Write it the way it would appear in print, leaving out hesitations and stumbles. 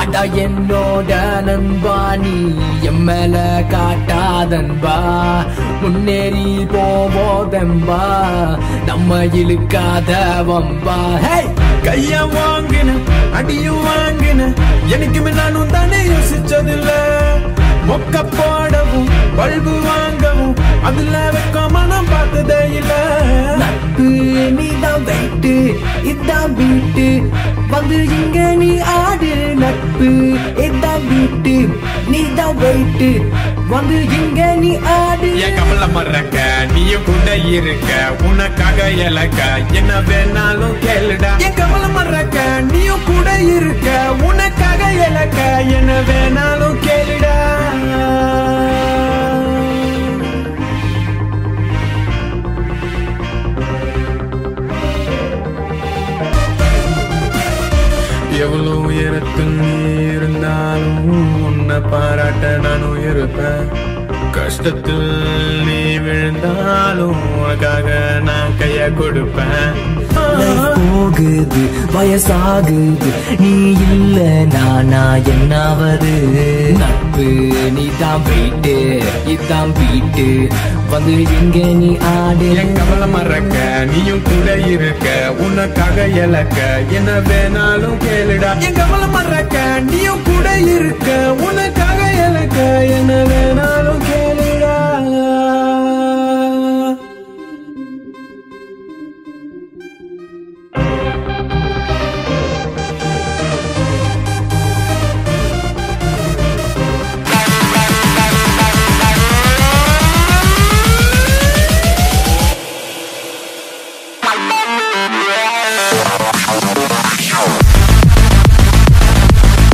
அட என்னோட நண்பா நீ எம்மேல காட்டாதன்பா முன்னேறி போவோதம்பா நம்ம இழுக்காத வம்பா கைய வாங்கின அடியும் வாங்கின எனக்குமே நானும் தானே யோசிச்சதில்ல மொக்க போடவும் பல்பு வாங்கவும் அதுல வைக்காம நான் பார்த்ததே இல்ல நட்பு நீதான் வெயிட்டு இதான் வீட்டு வந்து இங்க நீ ஆடு நட்பு இதான் வீட்டு நீதான் வெயிட்டு வந்து இங்க நீ ஆடு என் கமல மறக்க நீயும் கூட இருக்க உனக்காக இலக்க என்ன வேணாலும் கேளுடா என் கமல மறக்க நீயும் கூட இருக்க உனக்காக இலக்க என்ன வேணாலும் கேளுடா எவ்வளவு உயரத்தில் நீ இருந்தாலும் உன்னை பாராட்ட நானும் இருப்பேன் கஷ்டத்தில் நீ விழுந்தாலும் உனக்காக நான் கைய கொடுப்பேன் போகுது வயசாகுது நீ இல்ல நானா என்னாவது நட்பு நீதான் போயிட்டு இதான் வீட்டு வந்து இங்க நீ ஆடு என் கவலை மறக்க நீயும் கூட இருக்க உனக்காக இலக்க என்ன வேணாலும் கேளுடா என் கவலை மறக்க நீயும் கூட இருக்க உனக்காக இலக்க என்ன